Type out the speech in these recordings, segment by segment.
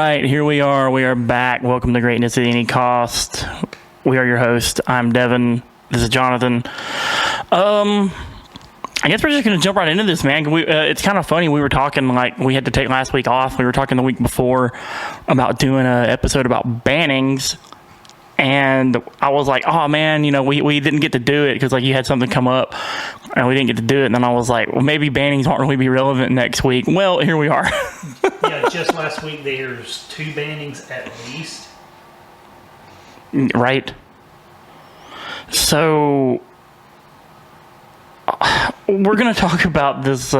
right, here we are. We are back. Welcome to Greatness at Any Cost. We are your host. I'm Devin. This is Jonathan. I guess we're just going to jump right into this, man. It's kind of funny. We were talking, like, we had to take last week off. We were talking the week before about doing an episode about bannings. And I was like, oh, man, you know, we didn't get to do it because, like, you had something come up and we didn't get to do it. And then I was like, well, maybe bannings won't really be relevant next week. Well, here we are. Yeah, just last week there's 2 bannings at least. Right. So we're going to talk about this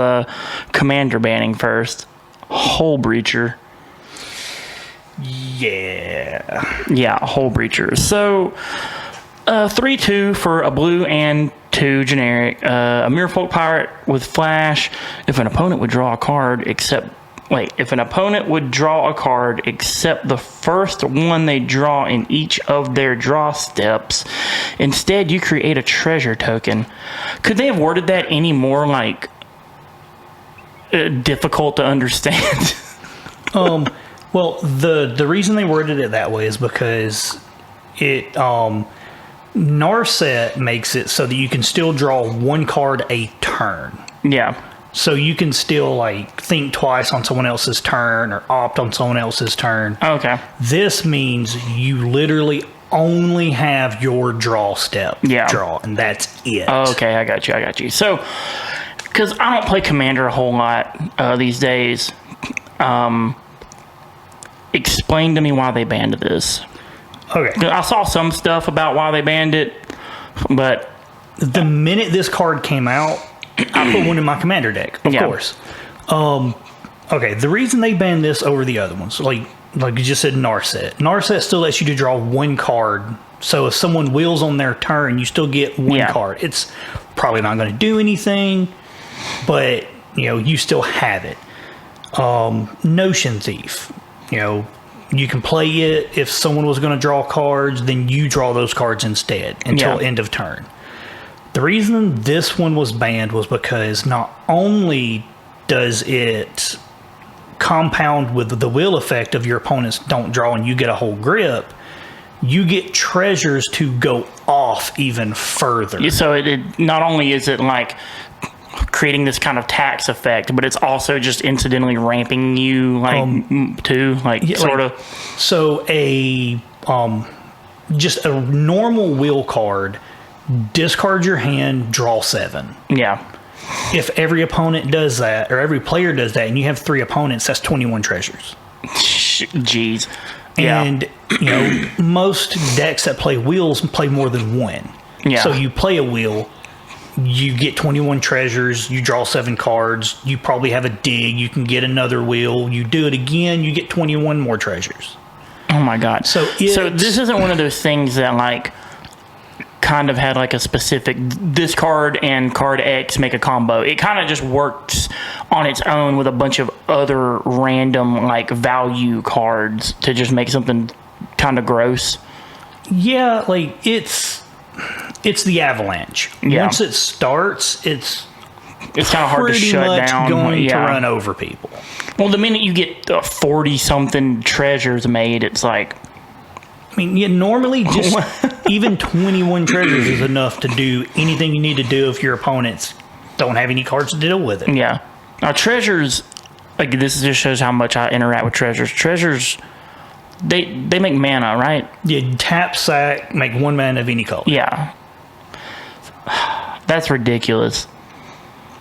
commander banning first. Hole breacher. Yeah, hole breacher. So 3/2 for a blue and 2 generic. A Merfolk pirate with flash. If an opponent would draw a card except the first one they draw in each of their draw steps, instead you create a treasure token. Could they have worded that any more like difficult to understand? Well, the reason they worded it that way is because it Narset makes it so that you can still draw 1 card a turn. Yeah. So you can still, like, think twice on someone else's turn or opt on someone else's turn. Okay. This means you literally only have your draw step. Draw, and that's it. Okay, I got you. So, because I don't play Commander a whole lot these days, explain to me why they banned this. Okay. I saw some stuff about why they banned it, but the minute this card came out, I put one in my commander deck, of course. Okay, the reason they banned this over the other ones, like you just said, Narset still lets you to draw 1 card. So if someone wheels on their turn, you still get 1 card. It's probably not going to do anything, but you still have it. Notion Thief, you can play it. If someone was going to draw cards, then you draw those cards instead until end of turn. The reason this one was banned was because not only does it compound with the will effect of your opponents don't draw and you get a whole grip, you get treasures to go off even further. So it not only is it like creating this kind of tax effect, but it's also just incidentally ramping you sort of. So just a normal will card, discard your hand, draw 7. Yeah. If every opponent does that, or every player does that, and you have 3 opponents, that's 21 treasures. Jeez. And most decks that play wheels play more than 1. Yeah. So you play a wheel, you get 21 treasures, you draw 7 cards, you probably have a dig, you can get another wheel, you do it again, you get 21 more treasures. Oh my God. So this isn't one of those things that like kind of had like a specific, this card and card X make a combo. It kind of just works on its own with a bunch of other random like value cards to just make something kind of gross. Yeah, like it's the avalanche. Yeah. Once it starts, it's kind of hard to shut down. Going to run over people. Well, the minute you get 40-something treasures made, it's like, I mean, normally just even 21 treasures is enough to do anything you need to do if your opponents don't have any cards to deal with it. Yeah. Now, treasures, like, this just shows how much I interact with treasures. Treasures, they make mana, right? Yeah, tap, sack, make 1 mana of any color. Yeah. That's ridiculous.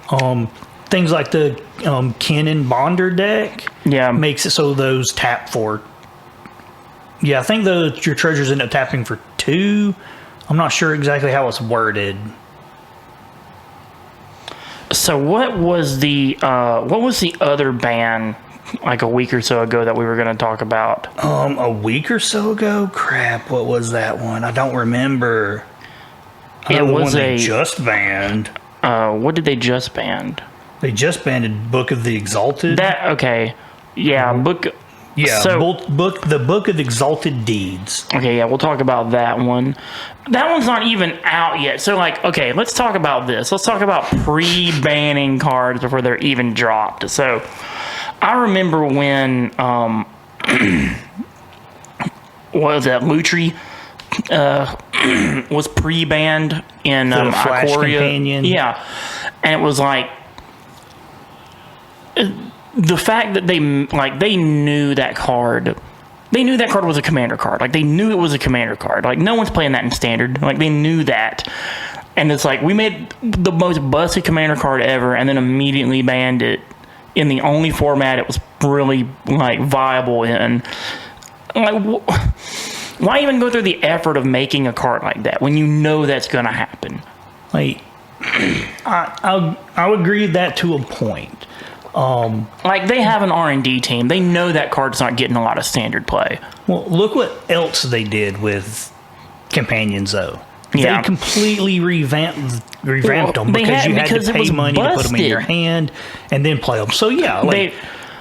Things like the Cannon Bonder deck makes it so those tap for... Yeah, I think your treasures end up tapping for 2. I'm not sure exactly how it's worded. So what was the other ban like a week or so ago that we were going to talk about? A week or so ago? Crap, what was that one? I don't remember. It was they just banned. What did they just ban? They just banned Book of the Exalted. Okay. Yeah, book. Yeah, so, the Book of Exalted Deeds. Okay, yeah, we'll talk about that one. That one's not even out yet. So, like, okay, let's talk about this. Let's talk about pre-banning cards before they're even dropped. So, I remember when was that Lutri was pre-banned in Flash Ikoria. Companion. Yeah, and it was like the fact that they knew that card. They knew that card was a commander card. Like, they knew it was a commander card. Like, no one's playing that in standard. Like, they knew that. And it's like, we made the most busted commander card ever and then immediately banned it in the only format it was really, like, viable in. Like, why even go through the effort of making a card like that when you know that's going to happen? Like, I'll agree with that to a point. Like, they have an R&D team. They know that card's not getting a lot of standard play. Well, look what else they did with Companions, though. Yeah. They completely revamped them because you had to pay money to put them in your hand and then play them. So, yeah, like...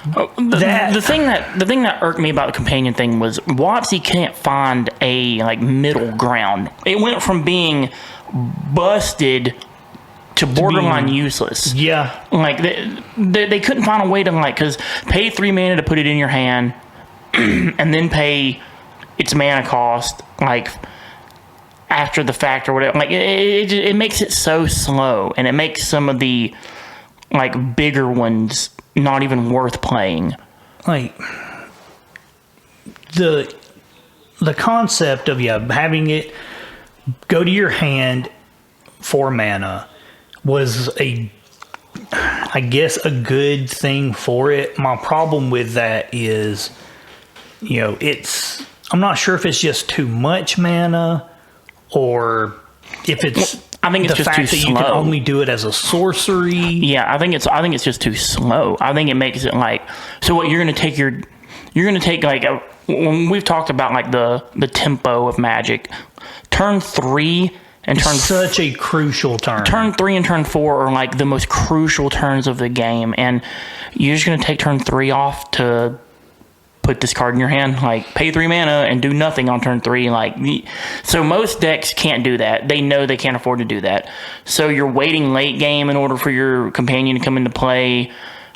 The thing that irked me about the companion thing was WotC can't find a like middle ground. It went from being busted to borderline useless. Yeah, like they couldn't find a way to because pay 3 mana to put it in your hand, and then pay its mana cost like after the fact or whatever. Like it makes it so slow, and it makes some of the like bigger ones not even worth playing. Like the concept of having it go to your hand for mana was I guess a good thing for it. My problem with that is, I'm not sure if it's just too much mana or if it's I think it's the just fact too that slow. you can only do it as a sorcery. Yeah, I think it's just too slow. I think it makes it like, so what you're going to take like when we've talked about like the tempo of Magic, turn 3 and turn such a crucial turn. Turn 3 and turn 4 are like the most crucial turns of the game, and you're just going to take turn 3 off to put this card in your hand, like pay 3 mana and do nothing on turn 3. So most decks can't do that. They know they can't afford to do that. So you're waiting late game in order for your companion to come into play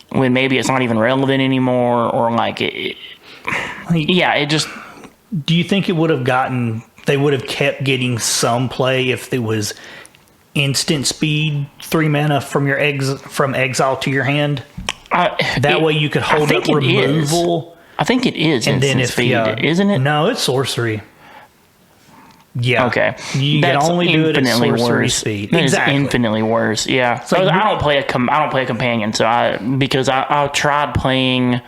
when maybe it's not even relevant anymore, or it just. Do you think it would have they would have kept getting some play if it was instant speed 3 mana from from exile to your hand? That way you could hold up removal. I think it is and instant speed, isn't it? No, it's sorcery. Yeah. Okay. You can only do it at sorcery speed. That exactly. is infinitely worse. Yeah. So I don't play a companion. So because I tried playing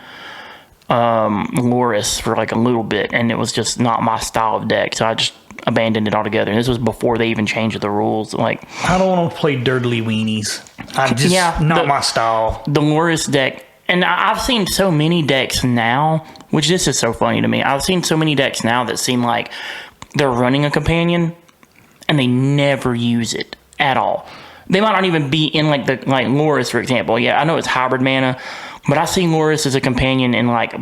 Loris for like a little bit, and it was just not my style of deck. So I just abandoned it altogether. And this was before they even changed the rules. Like, I don't want to play dirtly weenies. I'm just not my style. The Loris deck. And I've seen so many decks now, which this is so funny to me. I've seen so many decks now that seem like they're running a companion and they never use it at all. They might not even be in like Loris, for example. Yeah, I know it's hybrid mana, but I've seen Loris as a companion in like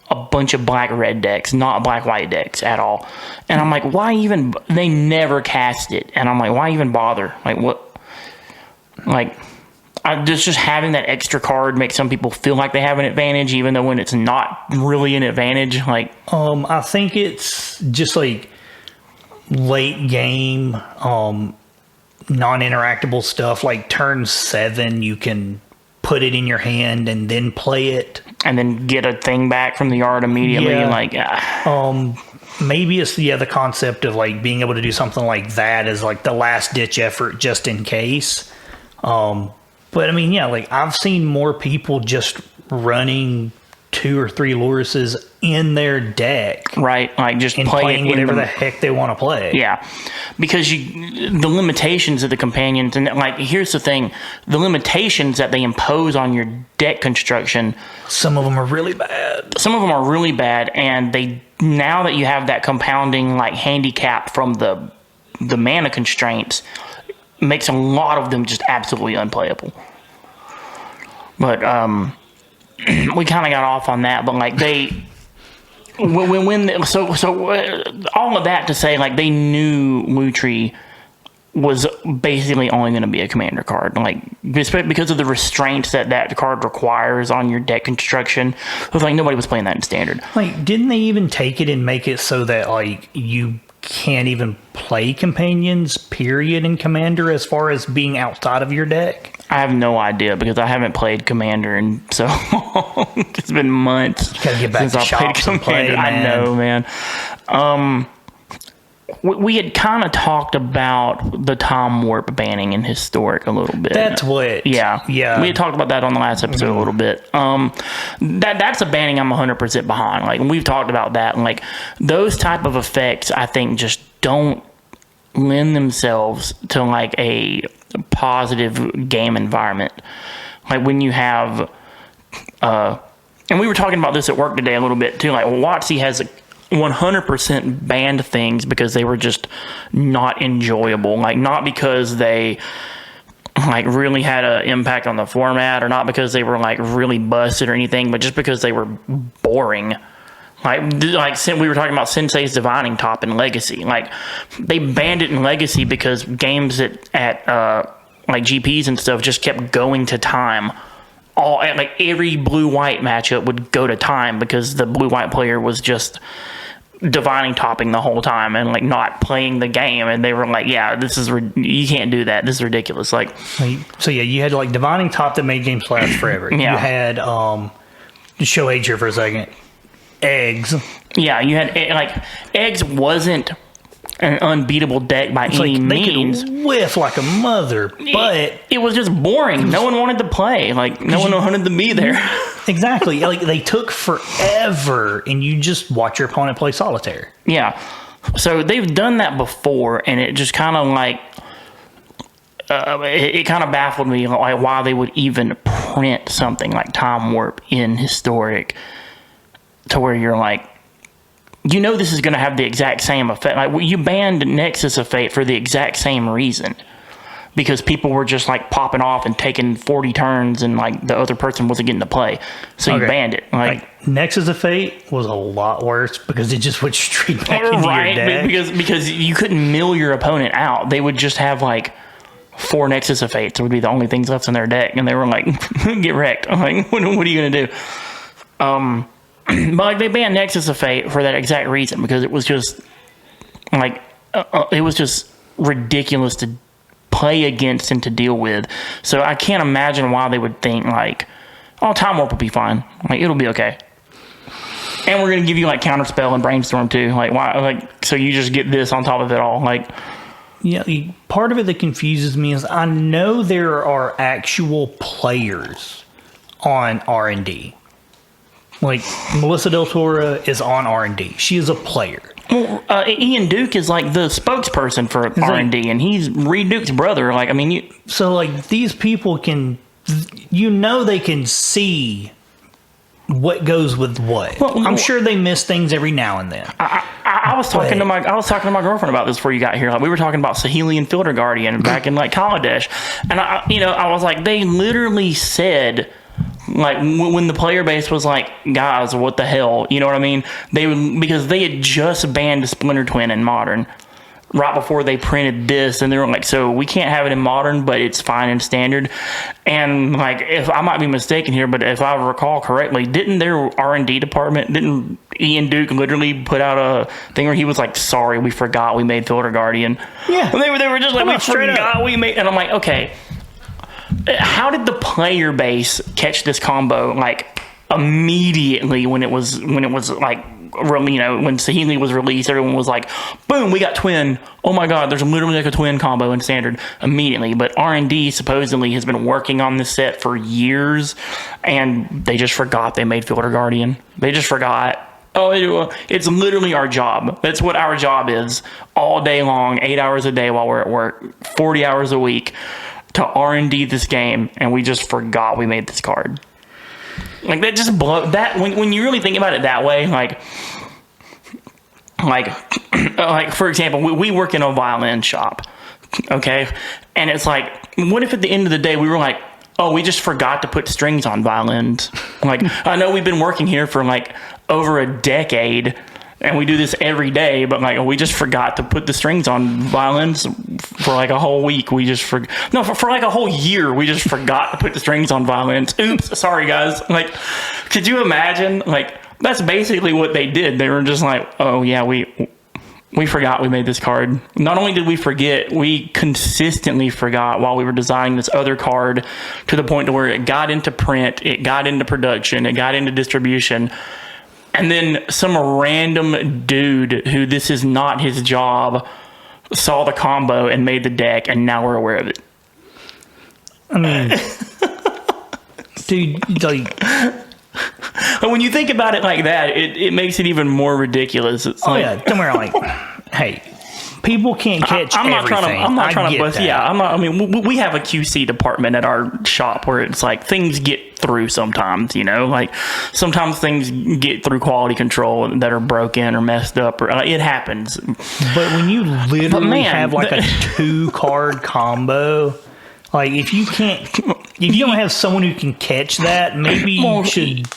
a bunch of black-red decks, not black-white decks at all. And I'm like, why even? They never cast it. And I'm like, why even bother? Like, what? Like, just having that extra card makes some people feel like they have an advantage, even though when it's not really an advantage. Like, I think it's just like late game, non-interactable stuff. Like turn 7, you can put it in your hand and then play it, and then get a thing back from the yard immediately. Yeah. Like, maybe it's the concept of like being able to do something like that as like the last ditch effort, just in case. But I mean, yeah, like I've seen more people just running 2 or 3 Lorises in their deck, right? Like just and playing whatever the heck they want to play. Yeah, because the limitations of the companions, and like here's the thing: the limitations that they impose on your deck construction. Some of them are really bad. Some of them are really bad, and now that you have that compounding like handicap from the mana constraints, makes a lot of them just absolutely unplayable. But we kind of got off on that. But like all of that to say, like they knew Lutri was basically only going to be a commander card. Like, because of the restraints that card requires on your deck construction, it was like nobody was playing that in standard. Like, didn't they even take it and make it so that, like, you can't even play companions, period, in commander as far as being outside of your deck? I have no idea because I haven't played commander in so long. It's been months. You gotta get back to shops and play, man. I know, man. We had kind of talked about the time warp banning in historic a little bit. That's what. Yeah. We had talked about that on the last episode a little bit. That's a banning I'm 100% behind. Like, we've talked about that, and like those type of effects, I think just don't lend themselves to like a positive game environment. Like when you have, and we were talking about this at work today a little bit too. Like WotC has 100% banned things because they were just not enjoyable. Like, not because they like really had an impact on the format, or not because they were like really busted or anything, but just because they were boring. Like we were talking about Sensei's Divining Top in Legacy. Like, they banned it in Legacy because games at like GPs and stuff just kept going to time. Like every blue-white matchup would go to time because the blue-white player was just divining topping the whole time and like not playing the game, and they were like, yeah, you can't do that, this is ridiculous. Like, so yeah, you had like divining top that made games last forever. Yeah. You had just show age here for a second, eggs. Yeah, you had like eggs wasn't an unbeatable deck by any means. They could whiff like a mother, but it was just boring. No one wanted to play. Like, no one wanted to be there. Exactly. Like, they took forever, and you just watch your opponent play solitaire. Yeah. So they've done that before, and it just kind of like it kind of baffled me, like why they would even print something like Time Warp in historic, to where you're like, you know, this is going to have the exact same effect. Like, you banned Nexus of Fate for the exact same reason, because people were just like popping off and taking 40 turns, and like the other person wasn't getting to play, so you banned it. Like Nexus of Fate was a lot worse because it just went straight back into your deck. Because you couldn't mill your opponent out. They would just have like 4 Nexus of Fates. It would be the only things left in their deck, and they were like, get wrecked. I'm like, what are you going to do? But like, they banned Nexus of Fate for that exact reason, because it was just like it was just ridiculous to play against and to deal with. So I can't imagine why they would think like, oh, Time Warp will be fine. Like, it'll be okay. And we're gonna give you like Counterspell and Brainstorm too. Like, why? Like, so you just get this on top of it all. Like, yeah. Part of it that confuses me is I know there are actual players on R&D. Like, Melissa Del Toro is on R&D. She is a player. Well, Ian Duke is like the spokesperson for R&D, and he's Reed Duke's brother. Like, I mean, so like, these people can, they can see what goes with what. Well, I'm sure they miss things every now and then. I was talking to my girlfriend about this before you got here. Like, we were talking about Sahelian Filter Guardian back in like Kaladesh, and I was like, they literally said, like, when the player base was like, guys, what the hell? You know what I mean? Because they had just banned Splinter Twin in Modern right before they printed this, and they were like, so we can't have it in Modern, but it's fine in Standard. And like, if I might be mistaken here, but if I recall correctly, didn't their R&D department, didn't Ian Duke literally put out a thing where he was like, sorry, we forgot we made Filter Guardian? Yeah. And they were just like, we forgot we made, and I'm like, okay. How did the player base catch this combo like immediately when it was like, you know, when Saheli was released? Everyone was like, boom, we got twin. Oh my god, there's literally like a twin combo in Standard immediately. But R&D supposedly has been working on this set for years, and they just forgot they made Filter Guardian. They just forgot. Oh, it's literally our job. That's what our job is all day long, 8 hours a day while we're at work, 40 hours a week, to R&D this game, and we just forgot we made this card. Like, that just that when you really think about it that way, like for example, we work in a violin shop, okay, and it's like, what if at the end of the day we were like, oh, we just forgot to put strings on violins? Like, I know we've been working here for like over a decade, and we do this every day, but like we just forgot to put the strings on violins for like a whole week. We just for like a whole year, we just forgot to put the strings on violins. Oops, sorry guys. Like, could you imagine? Like, that's basically what they did. They were just like, oh yeah, we forgot we made this card. Not only did we forget, we consistently forgot while we were designing this other card, to the point to where it got into print, it got into production, it got into distribution. And then some random dude who this is not his job saw the combo and made the deck, and now we're aware of it. I mean, dude, like... And when you think about it like that, it makes it even more ridiculous. It's yeah, don't worry. Like, hey, people can't catch everything. I'm not trying to bust. That. Yeah, I mean, we have a QC department at our shop where it's like things get through sometimes. You know, like sometimes things get through quality control that are broken or messed up, or it happens. But when you literally have like a 2-card combo, like if you don't have someone who can catch that, maybe you should.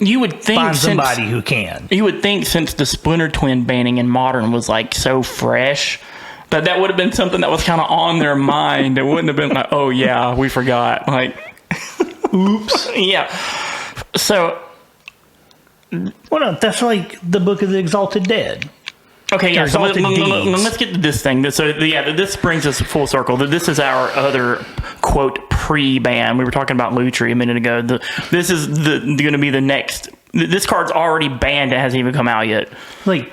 You would think find somebody who can. You would think since the Splinter Twin banning in Modern was like so fresh, that would have been something that was kind of on their mind. It wouldn't have been like, oh yeah, we forgot. Like, oops. Yeah. So, well, no, that's like the Book of the Exalted Dead. Okay, yeah. So let's get to this thing. So yeah, this brings us full circle. This is our other quote pre-ban. We were talking about Lutri a minute ago. This is going to be the next. This card's already banned. It hasn't even come out yet. Like,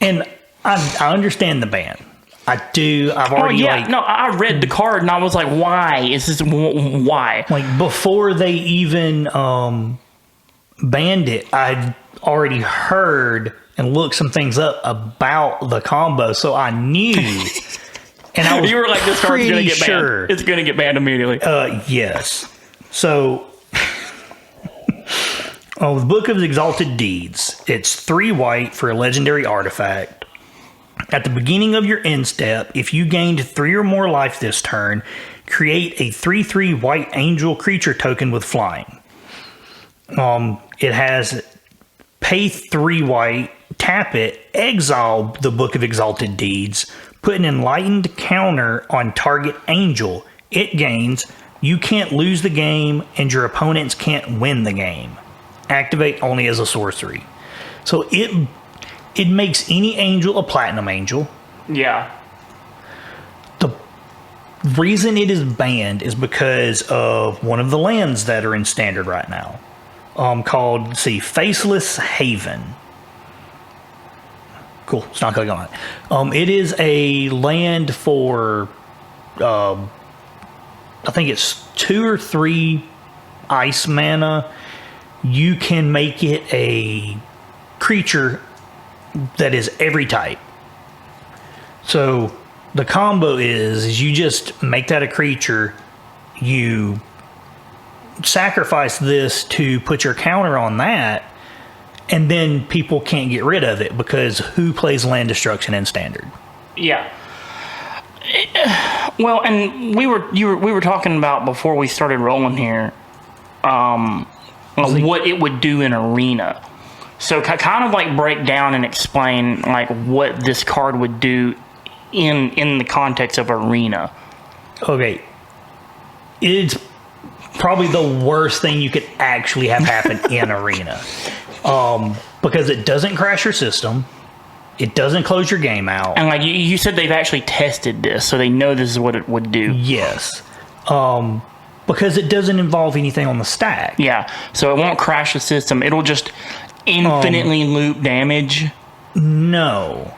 and I understand the ban. I do. I've already. Oh yeah. No, I read the card and I was like, why? Is this why? Like before they even banned it, I'd already heard and looked some things up about the combo, so I knew. And I was you were like, this card's going to get banned. It's going to get banned immediately. Yes. So, the Book of Exalted Deeds. It's 3 white for a legendary artifact. At the beginning of your end step, if you gained 3 or more life this turn, create a 3/3 white angel creature token with flying. It has pay 3 white, tap it, exile the Book of Exalted Deeds, put an enlightened counter on target angel. It gains, you can't lose the game, and your opponents can't win the game. Activate only as a sorcery. So it makes any angel a platinum angel. Yeah. The reason it is banned is because of one of the lands that are in standard right now. Called, let's see, Faceless Haven. Cool. It's not going on. It is a land for, I think it's 2 or 3 ice mana. You can make it a creature that is every type. So the combo is you just make that a creature. You sacrifice this to put your counter on that, and then people can't get rid of it because who plays land destruction in standard? Yeah. Well, and we were talking about before we started rolling here, what it would do in arena. So kind of like break down and explain like what this card would do in the context of arena. Okay, it's probably the worst thing you could actually have happen in arena. Because it doesn't crash your system. It doesn't close your game out. And like you said, they've actually tested this, so they know this is what it would do. Yes. Because it doesn't involve anything on the stack. Yeah. So it won't crash the system. It'll just infinitely loop damage. No.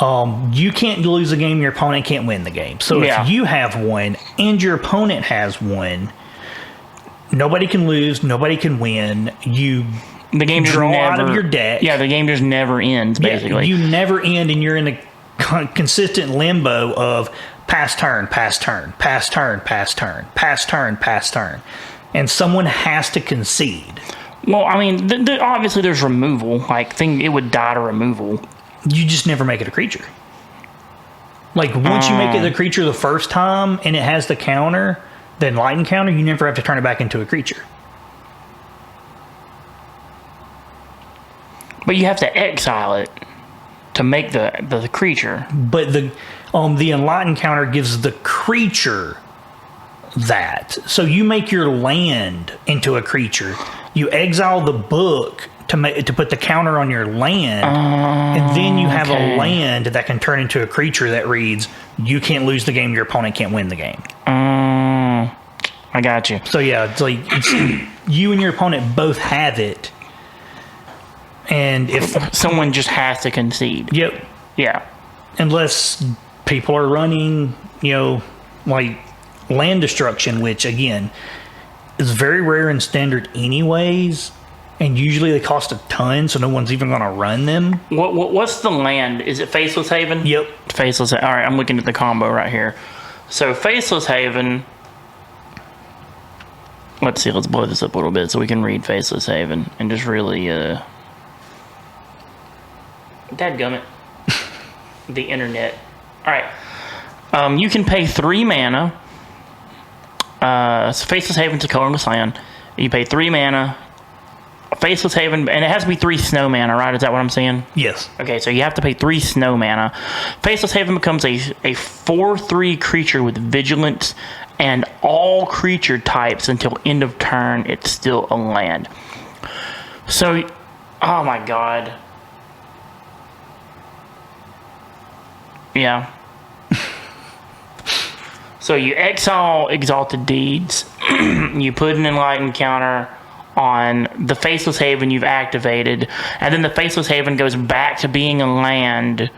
You can't lose a game, your opponent can't win the game. So if you have one and your opponent has one, nobody can lose, nobody can win. The game draw out of your deck. Yeah, the game just never ends, basically. You never end, and you're in a consistent limbo of pass turn, pass turn, pass turn, pass turn, pass turn, pass turn. And someone has to concede. Well, I mean, obviously there's removal. Like, it would die to removal. You just never make it a creature. Like, once you make it a creature the first time, and it has the counter, the enlightened counter, you never have to turn it back into a creature. But you have to exile it. to make the creature. But the enlightened counter gives the creature that. So you make your land into a creature. You exile the book to put the counter on your land, and then you have a land that can turn into a creature that reads, "You can't lose the game. Your opponent can't win the game." I got you. So yeah, it's you and your opponent both have it, and if Someone just has to concede. yep, Yeah. unless people are running, like land destruction, which again is very rare in standard anyways, and usually they cost a ton, so no one's even going to run them. What's the land? Is it Faceless Haven? Yep. Faceless. All right, I'm looking at the combo right here. So Faceless Haven. Let's see. Let's blow this up a little bit so we can read Faceless Haven and just really. Dadgummit. The internet. All right. You can pay 3 mana. So Faceless Haven's a colorless land. You pay 3 mana. Faceless Haven, and it has to be 3 snow mana, right? Is that what I'm saying? Yes. Okay, so you have to pay 3 snow mana. Faceless Haven becomes a 4/3 creature with vigilance and all creature types until end of turn. It's still a land. So, oh my god. Yeah. So you exile Exalted Deeds. You put an Enlightened counter on the Faceless Haven you've activated, and then the Faceless Haven goes back to being a land.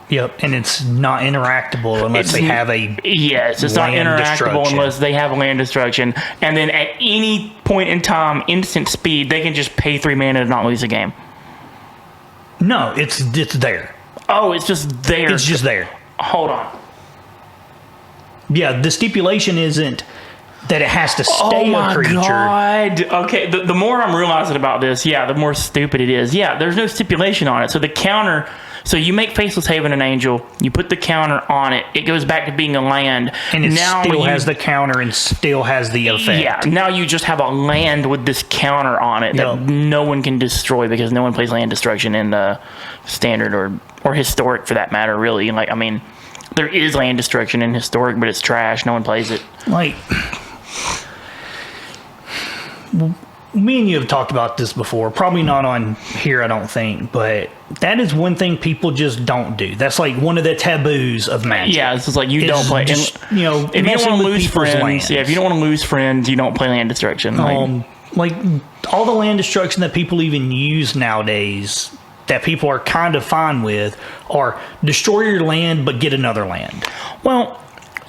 Yep, and it's not interactable unless they have a Yes, it's not land interactable destruction. unless they have a land destruction. And then at any point in time, instant speed, they can just pay 3 mana to not lose a game. No, it's there. Oh, it's just there. It's just there. Hold on. Yeah, the stipulation isn't that it has to stay a creature. God. Okay, the more I'm realizing about this, yeah, the more stupid it is. Yeah, there's no stipulation on it. So the counter, so you make Faceless Haven an angel, you put the counter on it, it goes back to being a land. And it still has the counter and still has the effect. Yeah, now you just have a land with this counter on it that no one can destroy because no one plays land destruction in standard or historic for that matter, really. Like, I mean, there is land destruction in historic, but it's trash. No one plays it. Like, me and you have talked about this before. Probably not on here, I don't think. But that is one thing people just don't do. That's like one of the taboos of Magic. Yeah, it's just like you don't play. Just, if you don't want to lose friends, lands. if you don't want to lose friends, you don't play land destruction. Like all the land destruction that people even use nowadays, that people are kind of fine with, are destroy your land but get another land. Well,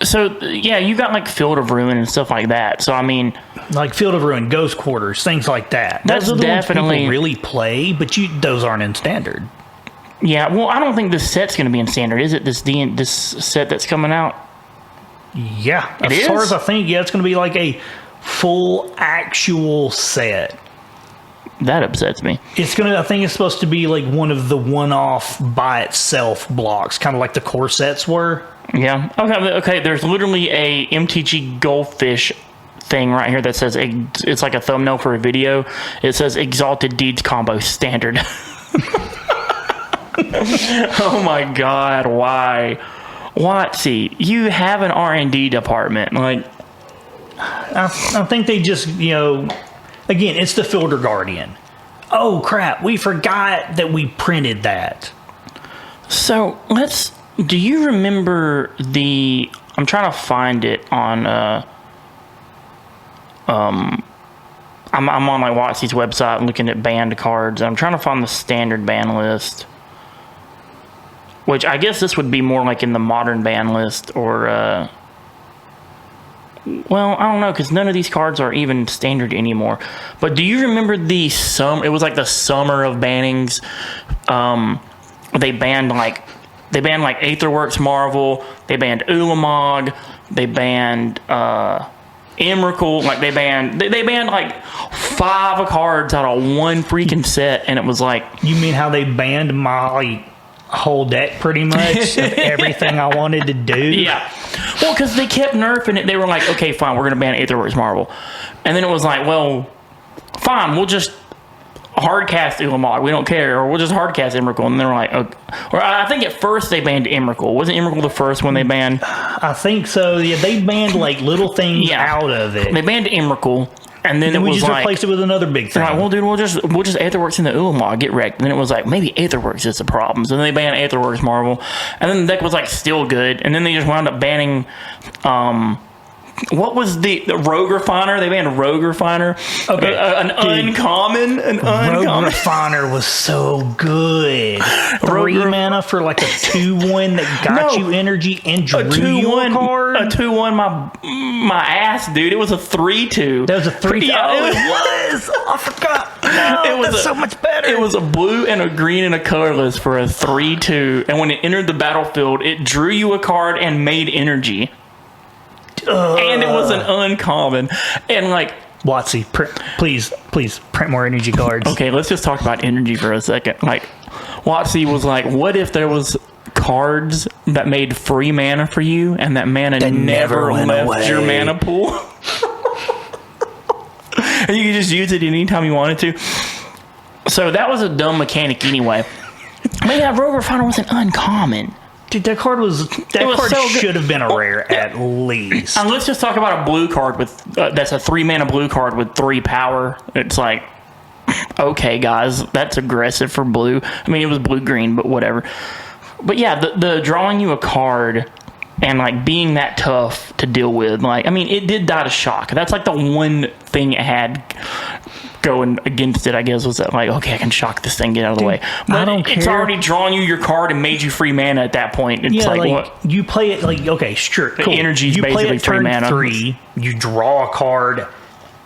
so yeah, you got like Field of Ruin and stuff like that. So I mean, like Field of Ruin, Ghost Quarters, things like that. That's those are the definitely ones people really play, but those aren't in standard. Yeah, well, I don't think this set's going to be in standard, is it? This set that's coming out. Yeah, it as far as I think, yeah, it's going to be like a full actual set. That upsets me. I think it's supposed to be like one of the one-off by itself blocks, kind of like the core sets were. Yeah. Okay. There's literally a MTG Goldfish thing right here that says it's like a thumbnail for a video. It says Exalted Deeds combo standard. Oh my God! Why? Watsy, you have an R&D department. Like, I think they just again, it's the Fielder Guardian. Oh crap! We forgot that we printed that. So do you remember I'm trying to find it on. I'm on like Watsy's website looking at banned cards. I'm trying to find the standard ban list, which I guess this would be more like in the modern ban list, or well, I don't know, because none of these cards are even standard anymore. But do you remember it was like the summer of bannings. They banned like Aetherworks Marvel, they banned Ulamog, they banned Emrakul, like they banned like 5 cards out of one freaking set, and it was like, you mean how they banned my whole deck pretty much of everything I wanted to do? Yeah. Well, because they kept nerfing it. They were like, okay, fine, we're going to ban Aetherworks Marvel. And then it was like, well, fine, we'll just hard cast Ulamog. We don't care, or we'll just hard cast Emrakul. And they were like, okay. Or I think at first they banned Emrakul. Wasn't Emrakul the first one they banned? I think so. Yeah, they banned like little things out of it. They banned Emrakul. And then we was just like, replaced it with another big thing. Like, well, dude, we'll just Aetherworks in the Ulamog, get wrecked. And then it was like, maybe Aetherworks is the problem. So then they banned Aetherworks Marvel. And then the deck was like still good. And then they just wound up banning what was the Rogue Refiner? They banned Rogue Refiner. Okay. An uncommon. Rogue Refiner was so good. 3 mana for like a 2/1 that got you energy and drew you a card. A 2/1 my ass, dude. It was a 3/2. That was a 3/2. Yeah, it was. I forgot. No, that's so much better. It was a blue and a green and a colorless for a 3/2. And when it entered the battlefield, it drew you a card and made energy. And it was an uncommon. And like, Watsy, please print more energy cards. Okay, let's just talk about energy for a second. Like, Watsy was like, what if there was cards that made free mana for you and that mana never left your mana pool? And you could just use it anytime you wanted to. So that was a dumb mechanic anyway. But yeah, Rogue Refiner was an uncommon. Dude, that card should have been a rare at least. And let's just talk about a blue card with that's a 3 mana blue card with 3 power. It's like, okay, guys, that's aggressive for blue. I mean, it was blue green, but whatever. But yeah, the drawing you a card and like being that tough to deal with, like, I mean, it did die to shock. That's like the one thing it had going against it, I guess, was that like, okay, I can shock this thing, get out of the way. But I don't care. It's already drawn you your card and made you free mana at that point. It's like what? You play it like, okay, sure, cool. Energy's you basically play it free turn mana. 3, you draw a card,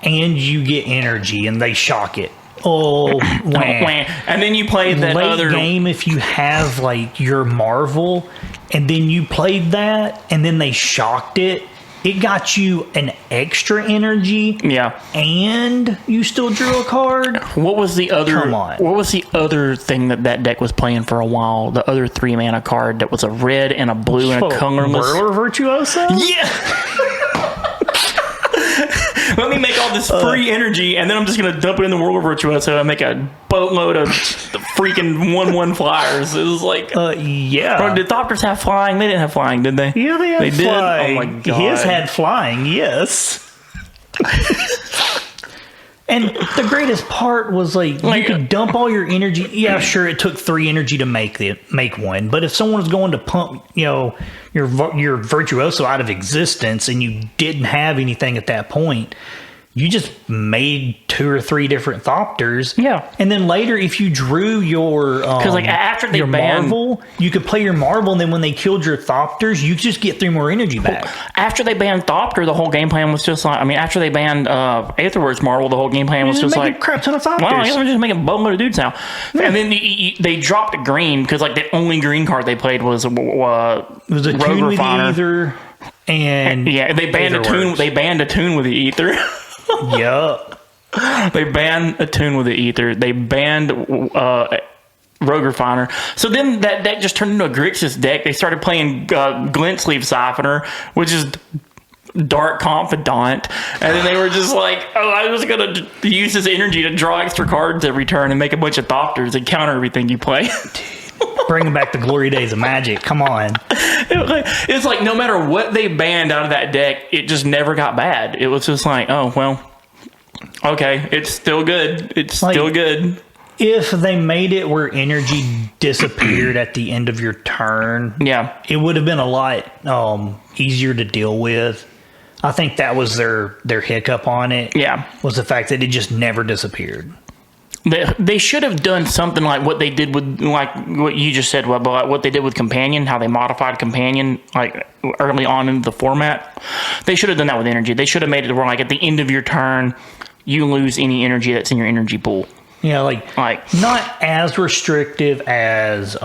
and you get energy, and they shock it. Oh, wham. And then you play that late other game if you have like your Marvel, and then you played that, and then they shocked it. It got you an extra energy. Yeah. And you still drew a card. What was the other? Come on. What was the other thing that deck was playing for a while? The other 3 mana card that was a red and a blue and a colorless. Whirler Virtuoso? Yeah. Let me make all this free energy, and then I'm just going to dump it in the Whirler Virtuoso and make a boatload of freaking 1/1 flyers. It was like, yeah. Bro, did Thopters have flying? They didn't have flying, did they? Yeah, they had flying. Oh my god. His had flying, yes. And the greatest part was like you could dump all your energy. Yeah, sure, it took 3 energy to make one, but if someone was going to pump, your Virtuoso out of existence and you didn't have anything at that point, you just made 2 or 3 different Thopters. Yeah. And then later, if you drew your because like after they banned Marvel, you could play your Marvel, and then when they killed your Thopters, you just get 3 more energy back. After they banned Thopter, the whole game plan was just like, I mean, after they banned Aetherworks Marvel, the whole game plan was just like a crap ton of Thopters. Well, I guess we're just making a boatload of dudes now. Yeah. And then they dropped a green because like the only green card they played was it was a Rogue Tune with Refiner. the Ether, and yeah, they banned a tune. They banned a tune with the Ether. Yup. They banned a tune with the Ether. They banned Rogue Refiner. So then that deck just turned into a Grixis deck. They started playing Glint Sleeve Siphoner, which is Dark Confidant. And then they were just like, oh, I was going to use this energy to draw extra cards every turn and make a bunch of Thopters and counter everything you play. Bringing back the glory days of Magic. Come on. It's like no matter what they banned out of that deck, it just never got bad. It was just like, oh, well, okay, it's still good. It's like, still good. If they made it where energy disappeared at the end of your turn, yeah, it would have been a lot easier to deal with. I think that was their hiccup on it. Yeah, was the fact that it just never disappeared. They should have done something like what they did with, like what you just said, Webb, like what they did with Companion, how they modified Companion like early on in the format. They should have done that with energy. They should have made it where like at the end of your turn, you lose any energy that's in your energy pool. Yeah, like not as restrictive as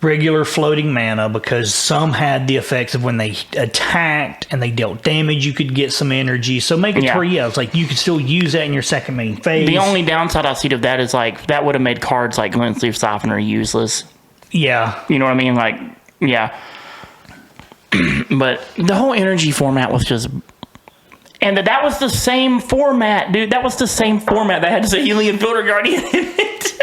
regular floating mana, because some had the effects of when they attacked and they dealt damage, you could get some energy. So make it where, it's like you could still use that in your second main phase. The only downside I see to that is like that would have made cards like Glint Sleeve Siphoner useless. Yeah. You know what I mean? Like, yeah. But the whole energy format was just... And that was the same format, dude. That was the same format that had Alien Filter Guardian in it.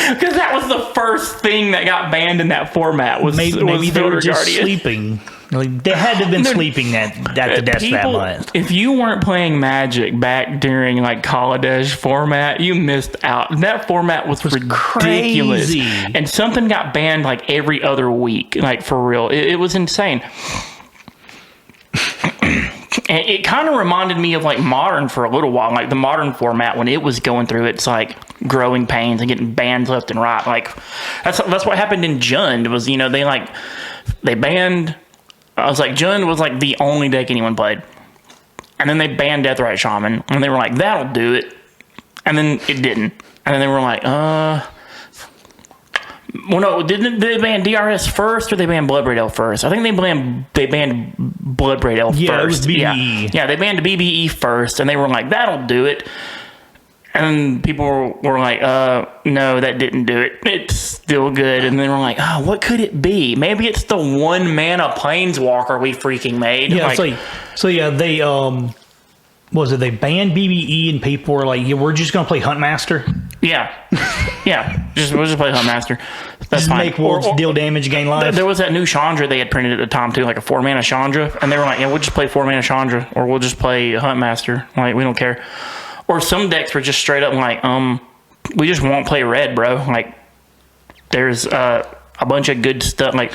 Because that was the first thing that got banned in that format. Maybe they were just Guardian. Sleeping. Like, they had to have been sleeping at the desk that month. If you weren't playing Magic back during like Kaladesh format, you missed out. That format was ridiculous. Crazy. And something got banned like every other week. Like, for real. It was insane. And it kind of reminded me of like Modern for a little while, like the Modern format when it was going through its like growing pains and getting banned left and right. Like that's what happened in Jund was, you know, they banned. I was like, Jund was like the only deck anyone played, and then they banned Deathrite Shaman, and they were like, that'll do it, and then it didn't, and then they were like, well, no, did they ban DRS first or they banned Bloodbraid Elf first? I think they banned Bloodbraid Elf first. It was BBE. Yeah, they banned BBE first, and they were like, that'll do it. And people were like, no, that didn't do it. It's still good. And then we're like, oh, what could it be? Maybe it's the 1-mana Planeswalker we freaking made. Yeah, they they banned BBE and people were like, yeah, we're just going to play Huntmaster? Yeah. We'll just play Huntmaster. That's just fine. make wolves deal damage, gain life. There was that new Chandra they had printed at the time too, like a 4-mana Chandra. And they were like, yeah, we'll just play 4-mana Chandra, or we'll just play Huntmaster. Like, we don't care. Or some decks were just straight up like, we just won't play red, bro. Like, there's a bunch of good stuff. Like,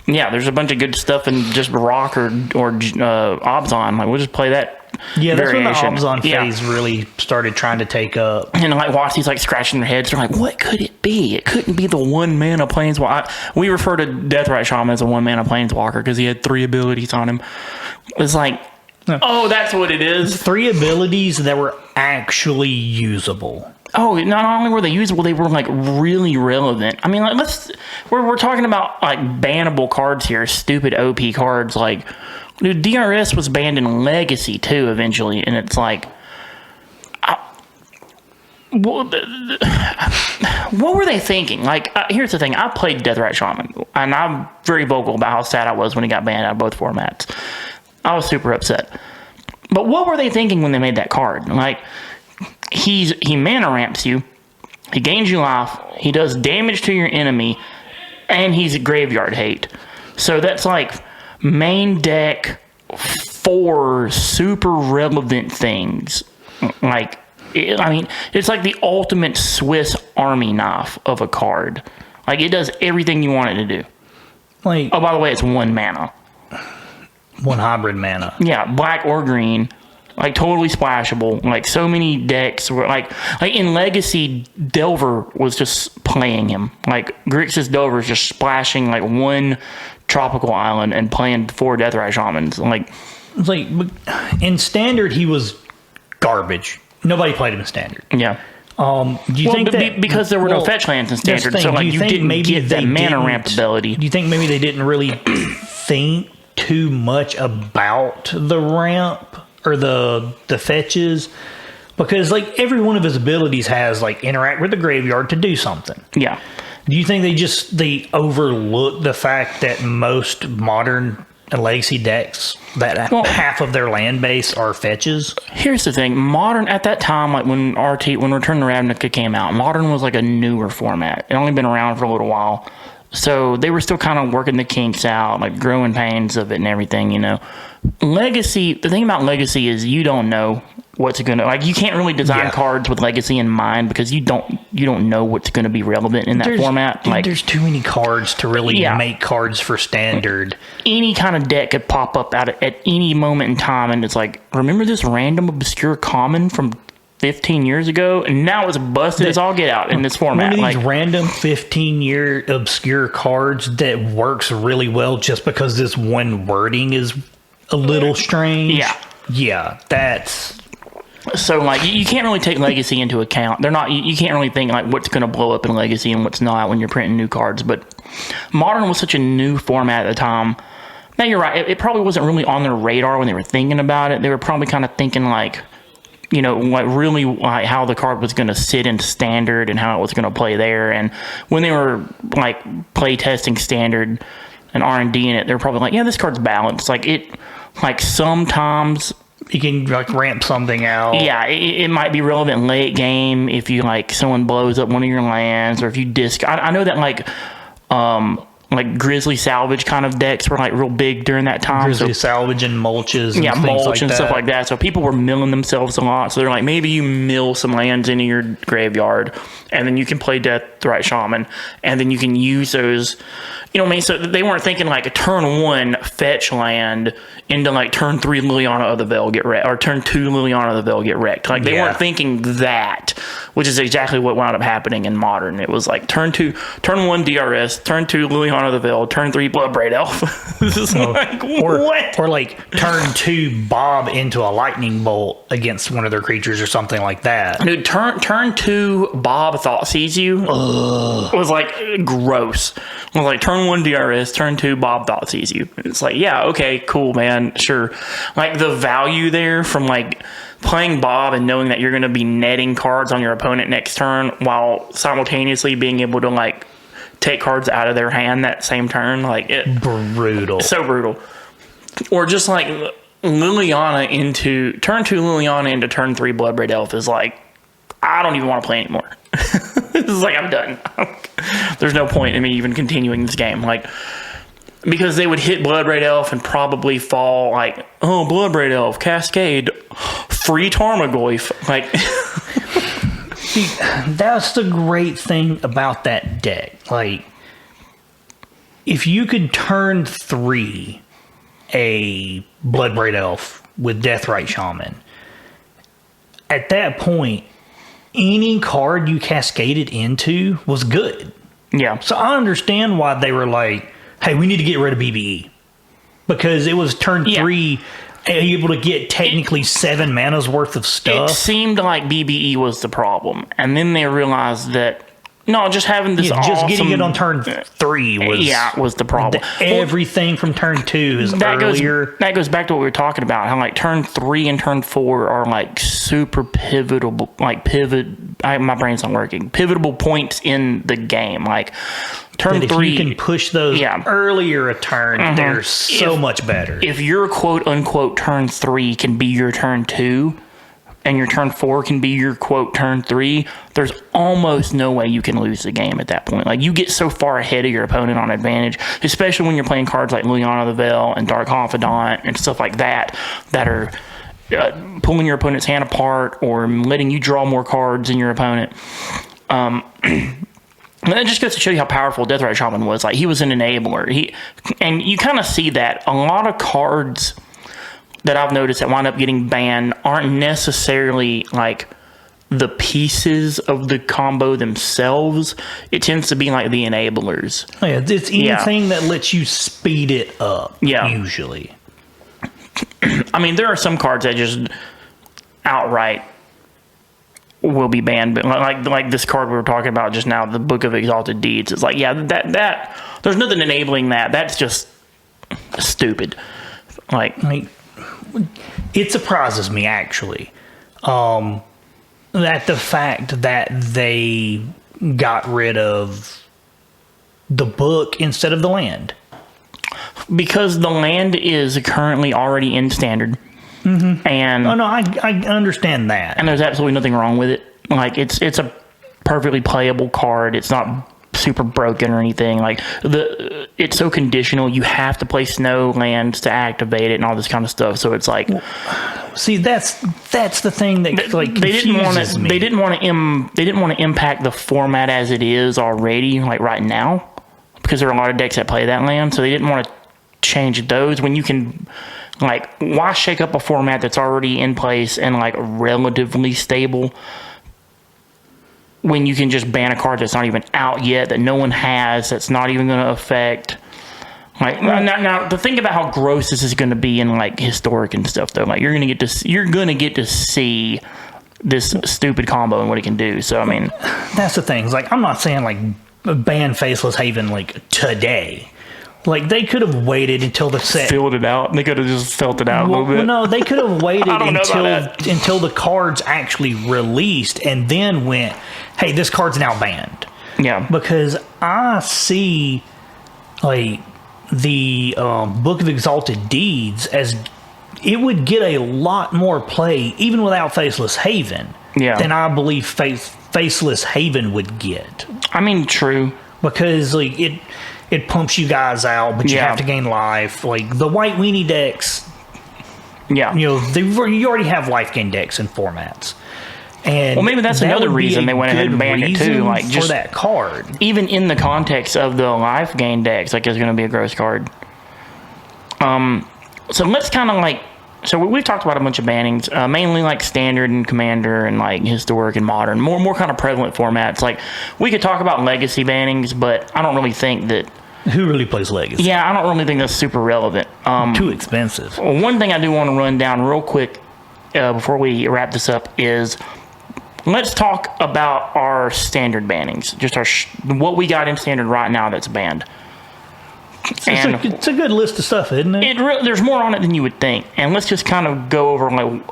yeah, there's a bunch of good stuff in just Rock or Obzon. Like, we'll just play that. Yeah, that's variation. when the Obzon phase really started trying to take up. And like watch these like scratching their heads. They're like, what could it be? It couldn't be the 1-mana Planeswalker. We refer to Deathrite Shaman as a 1-mana Planeswalker because he had 3 abilities on him. It's like, oh, that's what it is. 3 abilities that were actually usable. Oh, not only were they usable, they were like really relevant. I mean, like we're talking about like bannable cards here, stupid OP cards. Like, dude, DRS was banned in Legacy too eventually, and it's like, what were they thinking? Like, here's the thing: I played Deathrite Shaman, and I'm very vocal about how sad I was when he got banned out of both formats. I was super upset. But what were they thinking when they made that card? Like, he mana ramps you, he gains you life, he does damage to your enemy, and he's a graveyard hate. So that's like main deck 4 super relevant things. Like, it's like the ultimate Swiss Army knife of a card. Like, it does everything you want it to do. Like, oh, by the way, it's 1 mana. 1 hybrid mana. Yeah, black or green. Like, totally splashable. Like, so many decks were like in Legacy, Delver was just playing him. Like, Grixis Delver is just splashing like 1 tropical island and playing 4 Deathrite Shamans. Like, it's like in Standard he was garbage. Nobody played him in Standard. Yeah. Do you think that because there were no fetch lands in Standard, so like you didn't get that mana ramp ability? Do you think maybe they didn't really think too much about the ramp or the fetches? Because like every one of his abilities has like interact with the graveyard to do something. Yeah. Do you think they overlook the fact that most modern Legacy decks, that half of their land base are fetches? Here's the thing: Modern at that time, like when Return to Ravnica came out, Modern was like a newer format. It only been around for a little while, so they were still kind of working the kinks out, like growing pains of it and everything. You know, Legacy. The thing about Legacy is you don't know what's gonna, like, you can't really design cards with Legacy in mind because you don't know what's gonna be relevant in that format. Like, there's too many cards to really make cards for Standard. Any kind of deck could pop up at any moment in time, and it's like, remember this random obscure common from 15 years ago, and now it's busted as all get out in this format. One of these random 15-year obscure cards that works really well just because this one wording is a little strange. Yeah, that's... So, like, you can't really take Legacy into account. They're not. You can't really think, like, what's going to blow up in Legacy and what's not when you're printing new cards. But Modern was such a new format at the time. Now, you're right. It probably wasn't really on their radar when they were thinking about it. They were probably kind of thinking, like, you know, like, really, like, how the card was going to sit in Standard and how it was going to play there. And when they were, like, play testing Standard, and R&D in it, they're probably like, yeah, this card's balanced. Like sometimes you can like ramp something out. Yeah, it might be relevant late game if you like someone blows up one of your lands, or if you disc. I know that like Grizzly Salvage kind of decks were like real big during that time. Grizzly Salvage and mulches and things mulch like and that. stuff like that. So people were milling themselves a lot. So they're like, maybe you mill some lands into your graveyard, and then you can play Deathrite Shaman, and then you can use those. You know what I mean? So they weren't thinking like a turn 1 fetch land into like turn 3 Liliana of the Veil get wrecked, or turn 2 Liliana of the Veil get wrecked. Like they weren't thinking that, which is exactly what wound up happening in Modern. It was like turn 1 DRS, turn 2 Liliana of the Veil, turn 3 Bloodbraid Elf. This is like, what? Or like turn 2 Bob into a lightning bolt against one of their creatures or something like that. Dude, turn 2 Bob Thoughtseize You was like gross. It was like turn 1 DRS, turn 2 Bob Thoughtseize You. It's like, yeah, okay, cool, man, sure. Like the value there from like playing Bob and knowing that you're going to be netting cards on your opponent next turn while simultaneously being able to like take cards out of their hand that same turn, like brutal. So brutal. Or just like Liliana into turn 2 Liliana into turn 3 Bloodbraid Elf is like, I don't even want to play anymore. This is like, I'm done. There's no point in me even continuing this game. Like, because they would hit Bloodbraid Elf and probably fall like, oh, Bloodbraid Elf, Cascade, free Tarmogoyf. Like, see, that's the great thing about that deck. Like, if you could turn 3 a Bloodbraid Elf with Deathrite Shaman, at that point, any card you cascaded into was good. Yeah. So I understand why they were like, hey, we need to get rid of BBE. Because it was turn 3, able to get technically 7 mana's worth of stuff. It seemed like BBE was the problem. And then they realized that, no, just having this just getting it on turn 3 was the problem. Everything from turn 2 is earlier. That goes back to what we were talking about. How like turn 3 and turn 4 are like super pivotal, like my brain's not working. Pivotable points in the game. Like turn 3, if you can push those earlier a turn, they're so much better. If your quote unquote turn 3 can be your turn 2, and your turn 4 can be your quote turn 3, there's almost no way you can lose the game at that point. Like you get so far ahead of your opponent on advantage, especially when you're playing cards like Liliana of the Veil and Dark Confidant and stuff like that are pulling your opponent's hand apart or letting you draw more cards than your opponent. And that just goes to show you how powerful Deathrite Shaman was. Like he was an enabler. And you kind of see that a lot of cards that I've noticed that wind up getting banned aren't necessarily like the pieces of the combo themselves. It tends to be like the enablers. Oh, yeah, it's anything that lets you speed it up. Yeah. Usually. I mean, there are some cards that just outright will be banned, but like this card we were talking about just now, the Book of Exalted Deeds. It's like, yeah, that there's nothing enabling that. That's just stupid. Like it surprises me actually that the fact that they got rid of the book instead of the land, because the land is currently already in standard. And I understand that, and there's absolutely nothing wrong with it. Like it's a perfectly playable card. It's not super broken or anything. Like it's so conditional. You have to play snow lands to activate it and all this kind of stuff. So it's like, see, that's the thing that like confuses me. They didn't want to impact the format as it is already, like right now, because there are a lot of decks that play that land. So they didn't want to change those when you can. Like, why shake up a format that's already in place and like relatively stable when you can just ban a card that's not even out yet, that no one has, that's not even going to affect. Like now, to think about how gross this is going to be in like historic and stuff, though. Like you're going to get to see this stupid combo and what it can do. So I mean, that's the thing. It's like I'm not saying like ban Faceless Haven like today. Like they could have waited until the set filled it out. They could have just felt it out a little bit. Well, no, they could have waited until the cards actually released and then went, hey, this card's now banned. Yeah. Because I see like the Book of Exalted Deeds as it would get a lot more play even without Faceless Haven than I believe Faceless Haven would get. I mean, true. Because like it pumps you guys out, but you have to gain life. Like the White Weenie decks, you already have life gain decks in formats. And well, maybe that's another reason they went ahead and banned it too. Like just for that card, even in the context of the life gain decks, like it's going to be a gross card. So let's kind of like. So we've talked about a bunch of bannings, mainly like standard and commander and like historic and modern, more kind of prevalent formats. Like we could talk about legacy bannings, but I don't really think that. Who really plays legacy? Yeah, I don't really think that's super relevant. Too expensive. One thing I do want to run down real quick before we wrap this up is let's talk about our standard bannings, just what we got in standard right now that's banned. It's a good list of stuff, isn't it? There's more on it than you would think, and let's just kind of go over like